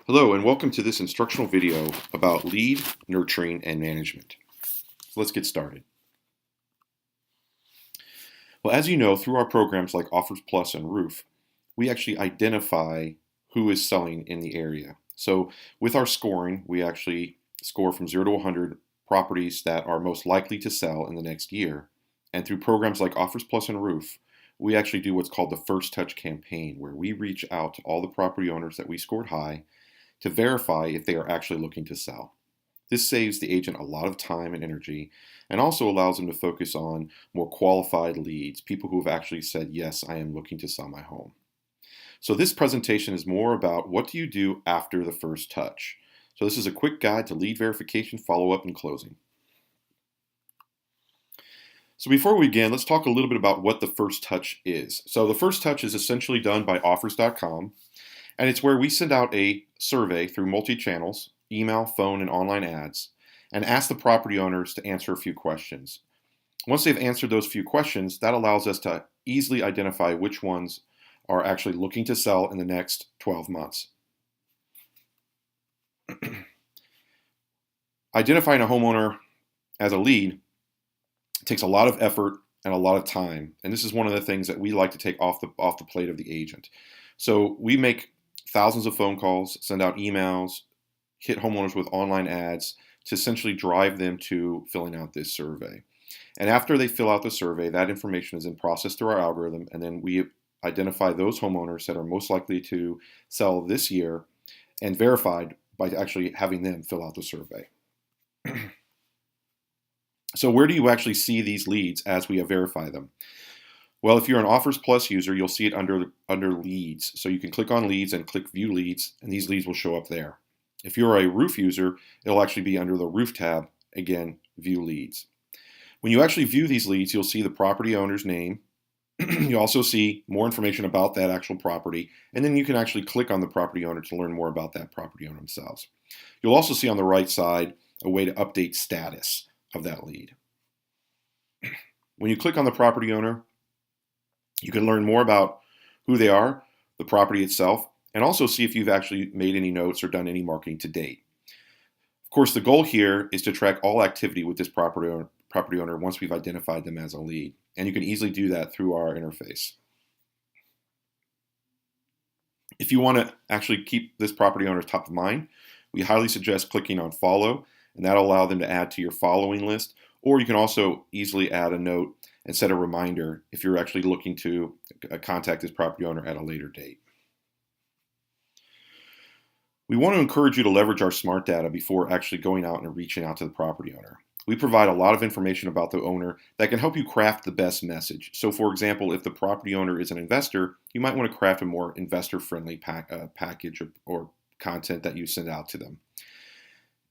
Hello and welcome to this instructional video about lead nurturing and management. So let's get started. Well, as you know, through our programs like Offers Plus and Roof, we actually identify who is selling in the area. So with our scoring, we actually score from 0 to 100 properties that are most likely to sell in the next year. And through programs like Offers Plus and Roof, we actually do what's called the First Touch campaign, where we reach out to all the property owners that we scored high to verify if they are actually looking to sell. This saves the agent a lot of time and energy and also allows them to focus on more qualified leads, people who have actually said, yes, I am looking to sell my home. So this presentation is more about what do you do after the first touch. So this is a quick guide to lead verification, follow-up, and closing. So before we begin, let's talk a little bit about what the first touch is. So the first touch is essentially done by offrs.com. And it's where we send out a survey through multi-channels, email, phone, and online ads, and ask the property owners to answer a few questions. Once they've answered those few questions, that allows us to easily identify which ones are actually looking to sell in the next 12 months. Identifying a homeowner as a lead takes a lot of effort and a lot of time, and this is one of the things that we like to take off the plate of the agent. So we make thousands of phone calls, send out emails, hit homeowners with online ads to essentially drive them to filling out this survey. And after they fill out the survey, that information is then processed through our algorithm, and then we identify those homeowners that are most likely to sell this year and verified by actually having them fill out the survey. So where do you actually see these leads as we verify them? Well, if you're an Offers Plus user, you'll see it under leads. So you can click on leads and click view leads, and these leads will show up there. If you're a Roof user, it'll actually be under the Roof tab, again, view leads. When you actually view these leads, you'll see the property owner's name. You also see more information about that actual property, and then you can actually click on the property owner to learn more about that property owner themselves. You'll also see on the right side a way to update status of that lead. When you click on the property owner, you can learn more about who they are, the property itself, and also see if you've actually made any notes or done any marketing to date. Of course, the goal here is to track all activity with this property owner once we've identified them as a lead, and you can easily do that through our interface. If you want to actually keep this property owner top of mind, we highly suggest clicking on follow, and that'll allow them to add to your following list, or you can also easily add a note and set a reminder if you're actually looking to contact this property owner at a later date. We want to encourage you to leverage our smart data before actually going out and reaching out to the property owner. We provide a lot of information about the owner that can help you craft the best message. So for example, if the property owner is an investor, you might want to craft a more investor-friendly package or content that you send out to them.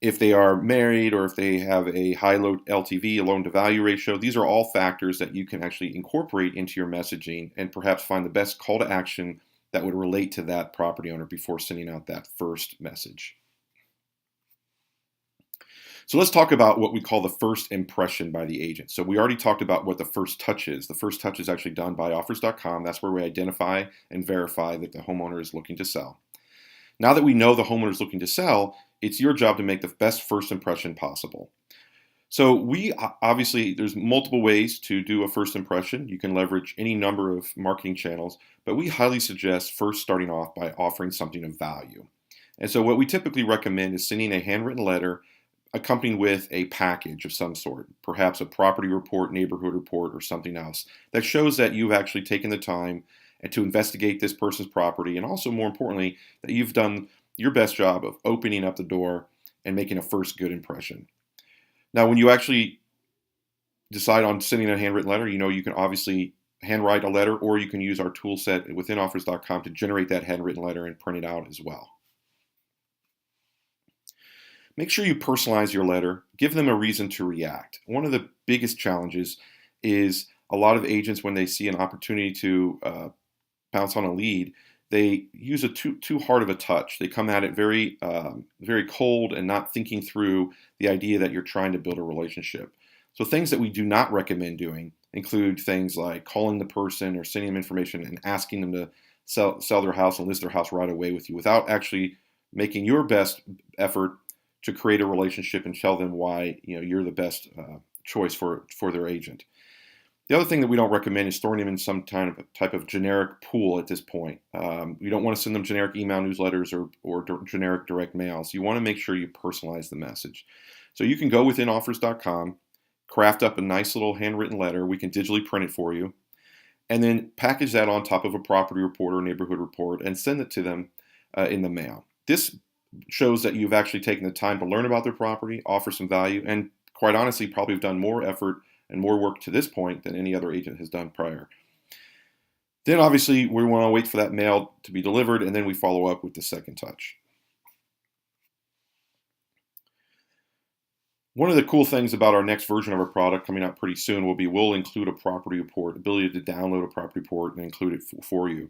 If they are married or if they have a high LTV, a loan-to-value ratio, these are all factors that you can actually incorporate into your messaging and perhaps find the best call to action that would relate to that property owner before sending out that first message. So let's talk about what we call the first impression by the agent. So we already talked about what the first touch is. The first touch is actually done by offrs.com. That's where we identify and verify that the homeowner is looking to sell. Now that we know the homeowner is looking to sell, it's your job to make the best first impression possible. So obviously, there's multiple ways to do a first impression. You can leverage any number of marketing channels, but we highly suggest first starting off by offering something of value. And so what we typically recommend is sending a handwritten letter accompanied with a package of some sort, perhaps a property report, neighborhood report, or something else that shows that you've actually taken the time and to investigate this person's property, and also more importantly, that you've done your best job of opening up the door and making a first good impression. Now, when you actually decide on sending a handwritten letter, you can obviously handwrite a letter, or you can use our tool set within offrs.com to generate that handwritten letter and print it out as well. Make sure you personalize your letter. Give them a reason to react. One of the biggest challenges is a lot of agents, when they see an opportunity to bounce on a lead, they use a too hard of a touch. They come at it very cold and not thinking through the idea that you're trying to build a relationship. So things that we do not recommend doing include things like calling the person or sending them information and asking them to sell their house and list their house right away with you without actually making your best effort to create a relationship and tell them why you're the best choice for their agent. The other thing that we don't recommend is throwing them in some type of generic pool at this point. You don't want to send them generic email newsletters or generic direct mails. You want to make sure you personalize the message. So you can go within offrs.com, craft up a nice little handwritten letter. We can digitally print it for you, and then package that on top of a property report or neighborhood report and send it to them in the mail. This shows that you've actually taken the time to learn about their property, offer some value, and quite honestly probably have done more effort and more work to this point than any other agent has done prior. Then obviously we want to wait for that mail to be delivered, and then we follow up with the second touch. One of the cool things about our next version of our product coming out pretty soon will be we'll include a property report, ability to download a property report and include it for you.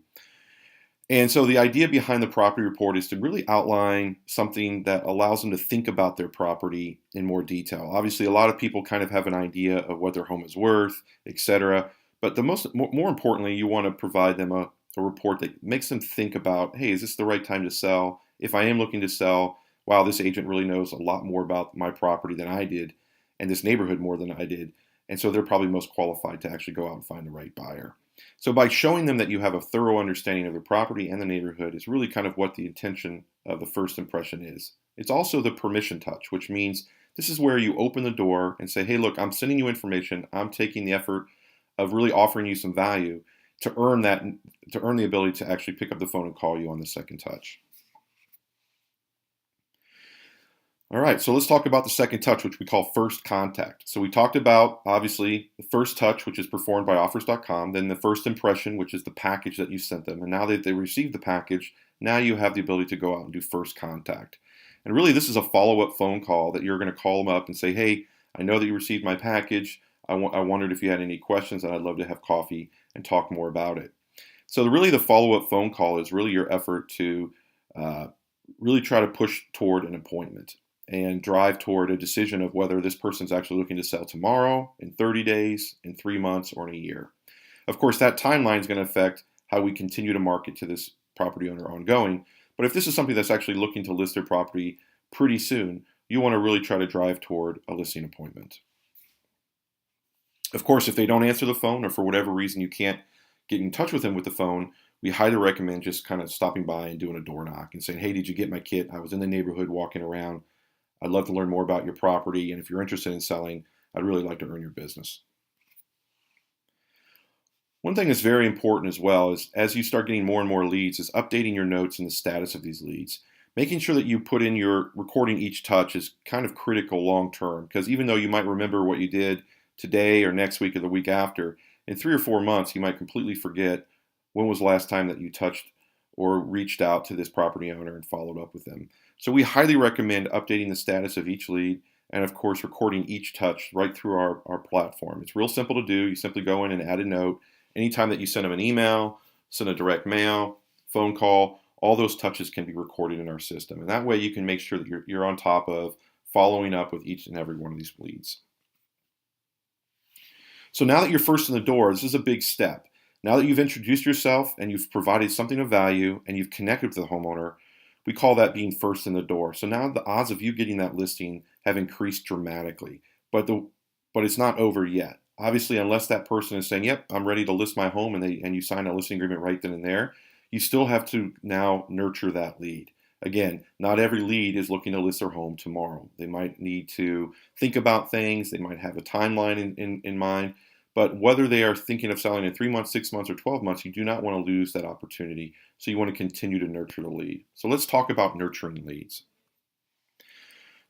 And so the idea behind the property report is to really outline something that allows them to think about their property in more detail. Obviously, a lot of people kind of have an idea of what their home is worth, etc. But more importantly, you want to provide them a report that makes them think about, hey, is this the right time to sell? If I am looking to sell, wow, this agent really knows a lot more about my property than I did, and this neighborhood more than I did. And so they're probably most qualified to actually go out and find the right buyer. So by showing them that you have a thorough understanding of the property and the neighborhood is really kind of what the intention of the first impression is. It's also the permission touch, which means this is where you open the door and say, hey, look, I'm sending you information. I'm taking the effort of really offering you some value to earn the ability to actually pick up the phone and call you on the second touch. All right, so let's talk about the second touch, which we call first contact. So we talked about, obviously, the first touch, which is performed by offrs.com, then the first impression, which is the package that you sent them. And now that they received the package, now you have the ability to go out and do first contact. And really, this is a follow-up phone call that you're going to call them up and say, hey, I know that you received my package. I wondered if you had any questions, and I'd love to have coffee and talk more about it. So really, the follow-up phone call is really your effort to really try to push toward an appointment and drive toward a decision of whether this person's actually looking to sell tomorrow, in 30 days, in 3 months, or in a year. Of course, that timeline is going to affect how we continue to market to this property owner ongoing. But if this is something that's actually looking to list their property pretty soon, you want to really try to drive toward a listing appointment. Of course, if they don't answer the phone or for whatever reason you can't get in touch with them with the phone, we highly recommend just kind of stopping by and doing a door knock and saying, hey, did you get my kit? I was in the neighborhood walking around. I'd love to learn more about your property, and if you're interested in selling, I'd really like to earn your business. One thing that's very important as well is as you start getting more and more leads is updating your notes and the status of these leads. Making sure that you put in your recording each touch is kind of critical long term, because even though you might remember what you did today or next week or the week after, in 3 or 4 months you might completely forget when was the last time that you touched or reached out to this property owner and followed up with them. So we highly recommend updating the status of each lead and, of course, recording each touch right through our platform. It's real simple to do. You simply go in and add a note. Anytime that you send them an email, send a direct mail, phone call, all those touches can be recorded in our system. And that way you can make sure that you're on top of following up with each and every one of these leads. So now that you're first in the door, this is a big step. Now that you've introduced yourself and you've provided something of value and you've connected with the homeowner, we call that being first in the door. So now the odds of you getting that listing have increased dramatically, but it's not over yet. Obviously, unless that person is saying, yep, I'm ready to list my home, and you sign a listing agreement right then and there, you still have to now nurture that lead. Again, not every lead is looking to list their home tomorrow. They might need to think about things. They might have a timeline in mind. But whether they are thinking of selling in 3 months, 6 months, or 12 months, you do not want to lose that opportunity. So you want to continue to nurture the lead. So let's talk about nurturing leads.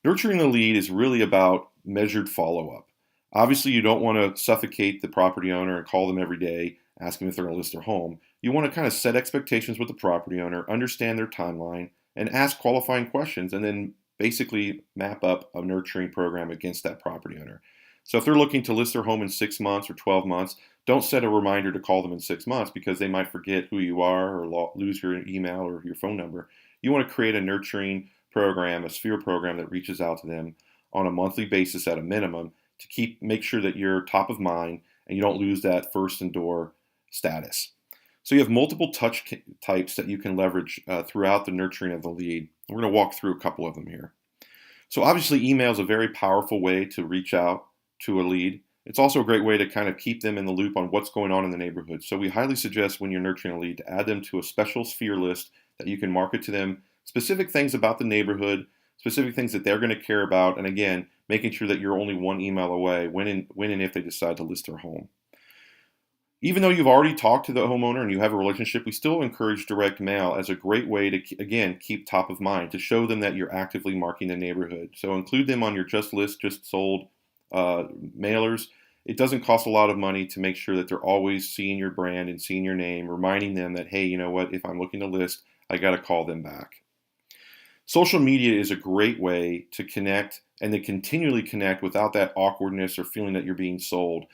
Nurturing the lead is really about measured follow-up. Obviously, you don't want to suffocate the property owner and call them every day, asking if they're going to list their home. You want to kind of set expectations with the property owner, understand their timeline, and ask qualifying questions, and then basically map up a nurturing program against that property owner. So if they're looking to list their home in 6 months or 12 months, don't set a reminder to call them in 6 months because they might forget who you are or lose your email or your phone number. You want to create a nurturing program, a sphere program that reaches out to them on a monthly basis at a minimum to make sure that you're top of mind and you don't lose that first in door status. So you have multiple types that you can leverage throughout the nurturing of the lead. We're going to walk through a couple of them here. So obviously email is a very powerful way to reach out to a lead. It's also a great way to kind of keep them in the loop on what's going on in the neighborhood. So we highly suggest when you're nurturing a lead to add them to a special sphere list that you can market to them specific things about the neighborhood, specific things that they're going to care about, and again, making sure that you're only one email away when and if they decide to list their home. Even though you've already talked to the homeowner and you have a relationship, we still encourage direct mail as a great way to, again, keep top of mind, to show them that you're actively marketing the neighborhood. So include them on your just list, just sold mailers. It doesn't cost a lot of money to make sure that they're always seeing your brand and seeing your name, reminding them that, hey, you know what, if I'm looking to list, I got to call them back. Social media is a great way to connect and to continually connect without that awkwardness or feeling that you're being sold.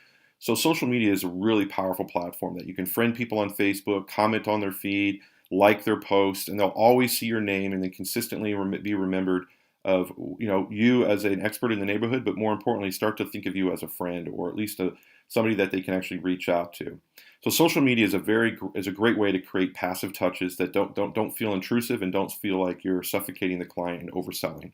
So social media is a really powerful platform that you can friend people on Facebook, comment on their feed, like their posts, and they'll always see your name and then consistently be remembered of you as an expert in the neighborhood, but more importantly, start to think of you as a friend or at least somebody that they can actually reach out to. So social media is a great way to create passive touches that don't feel intrusive and don't feel like you're suffocating the client and overselling.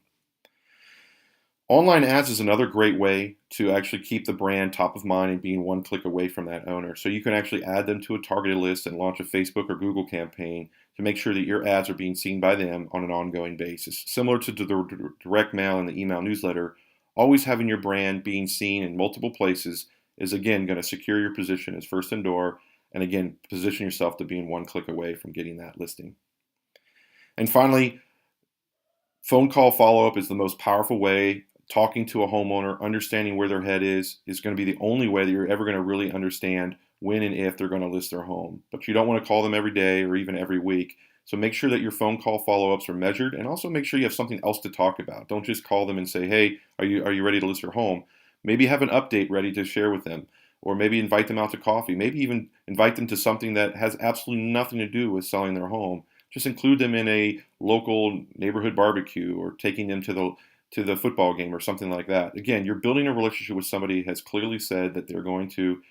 Online ads is another great way to actually keep the brand top of mind and being one click away from that owner. So you can actually add them to a targeted list and launch a Facebook or Google campaign to make sure that your ads are being seen by them on an ongoing basis. Similar to the direct mail and the email newsletter, always having your brand being seen in multiple places is again going to secure your position as first in door and again position yourself to being one click away from getting that listing. And finally, phone call follow-up is the most powerful way. Talking to a homeowner, understanding where their head is going to be the only way that you're ever going to really understand when and if they're going to list their home. But you don't want to call them every day or even every week. So make sure that your phone call follow-ups are measured, and also make sure you have something else to talk about. Don't just call them and say, hey, are you ready to list your home? Maybe have an update ready to share with them, or maybe invite them out to coffee. Maybe even invite them to something that has absolutely nothing to do with selling their home. Just include them in a local neighborhood barbecue or taking them to the football game or something like that. Again, you're building a relationship with somebody who has clearly said that they're going to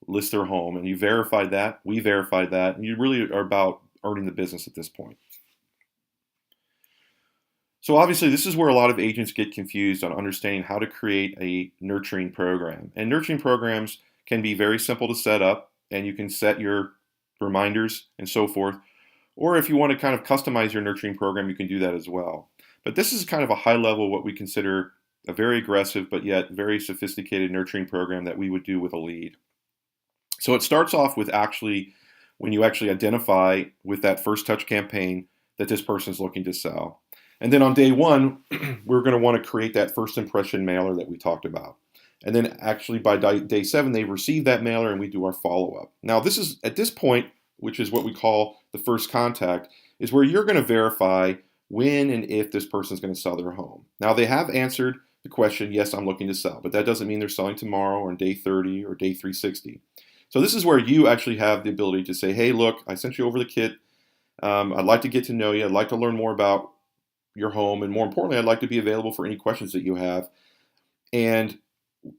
list their home, and you verified that, we verified that, and you really are about earning the business at this point. So obviously this is where a lot of agents get confused on understanding how to create a nurturing program. And nurturing programs can be very simple to set up, and you can set your reminders and so forth. Or if you want to kind of customize your nurturing program, you can do that as well. But this is kind of a high level, what we consider a very aggressive but yet very sophisticated nurturing program that we would do with a lead. So it starts off with when you actually identify with that first touch campaign that this person is looking to sell. And then on day one, we're going to want to create that first impression mailer that we talked about. And then actually by day 7, they receive that mailer and we do our follow-up. Now this is, at this point, which is what we call the first contact, is where you're going to verify when and if this person is going to sell their home. Now they have answered the question, yes, I'm looking to sell, but that doesn't mean they're selling tomorrow or on day 30 or day 360. So this is where you actually have the ability to say, hey, look, I sent you over the kit. I'd like to get to know you. I'd like to learn more about your home. And more importantly, I'd like to be available for any questions that you have. And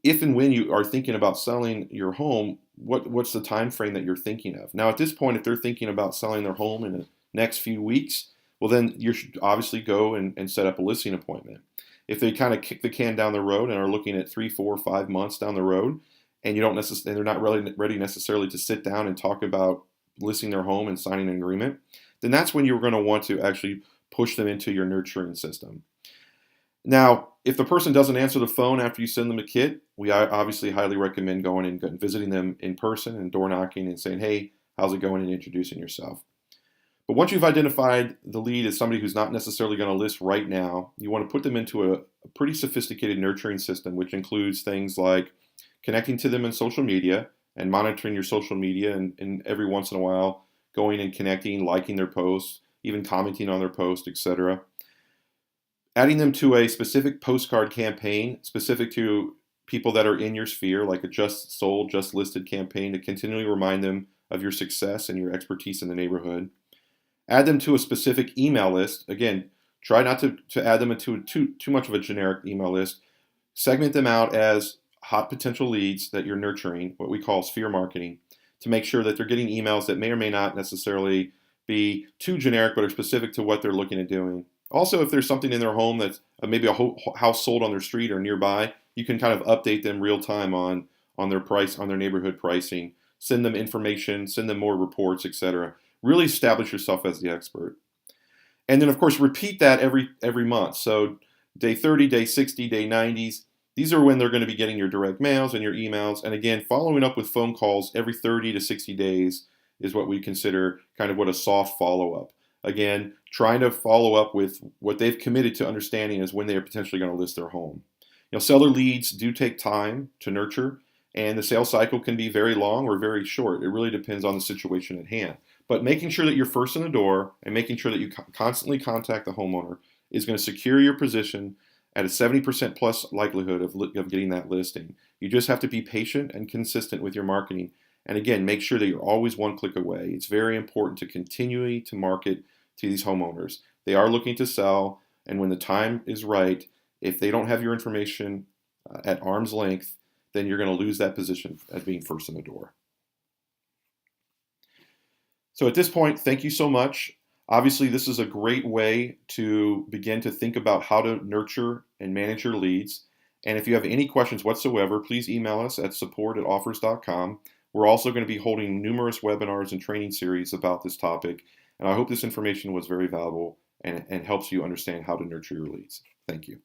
if and when you are thinking about selling your home, what's the time frame that you're thinking of? Now, at this point, if they're thinking about selling their home in the next few weeks, well, then you should obviously go and set up a listing appointment. If they kind of kick the can down the road and are looking at 3, 4, 5 months down the road, and they're not really ready necessarily to sit down and talk about listing their home and signing an agreement, then that's when you're going to want to actually push them into your nurturing system. Now, if the person doesn't answer the phone after you send them a kit, we obviously highly recommend going and visiting them in person and door knocking and saying, hey, how's it going, and introducing yourself. But once you've identified the lead as somebody who's not necessarily going to list right now, you want to put them into a pretty sophisticated nurturing system, which includes things like connecting to them in social media and monitoring your social media and every once in a while going and connecting, liking their posts, even commenting on their posts, etc. Adding them to a specific postcard campaign specific to people that are in your sphere, like a just sold, just listed campaign, to continually remind them of your success and your expertise in the neighborhood. Add them to a specific email list. Again, try not to add them into too much of a generic email list. Segment them out as hot potential leads that you're nurturing, what we call sphere marketing, to make sure that they're getting emails that may or may not necessarily be too generic but are specific to what they're looking at doing. Also, if there's something in their home that's maybe a house sold on their street or nearby, you can kind of update them real time on their price, on their neighborhood pricing, send them information, send them more reports, etc. Really establish yourself as the expert. And then, of course, repeat that every month. So day 30, day 60, day 90s, these are when they're going to be getting your direct mails and your emails. And again, following up with phone calls every 30 to 60 days is what we consider kind of what a soft follow-up. Again, trying to follow up with what they've committed to understanding is when they are potentially going to list their home. Seller leads do take time to nurture, and the sales cycle can be very long or very short. It really depends on the situation at hand. But making sure that you're first in the door and making sure that you constantly contact the homeowner is going to secure your position at a 70% plus likelihood of getting that listing. You just have to be patient and consistent with your marketing. And again, make sure that you're always one click away. It's very important to continually to market to these homeowners. They are looking to sell, and when the time is right, if they don't have your information at arm's length, then you're going to lose that position as being first in the door. So at this point, thank you so much. Obviously, this is a great way to begin to think about how to nurture and manage your leads. And if you have any questions whatsoever, please email us at support@offrs.com. We're also going to be holding numerous webinars and training series about this topic. And I hope this information was very valuable and helps you understand how to nurture your leads. Thank you.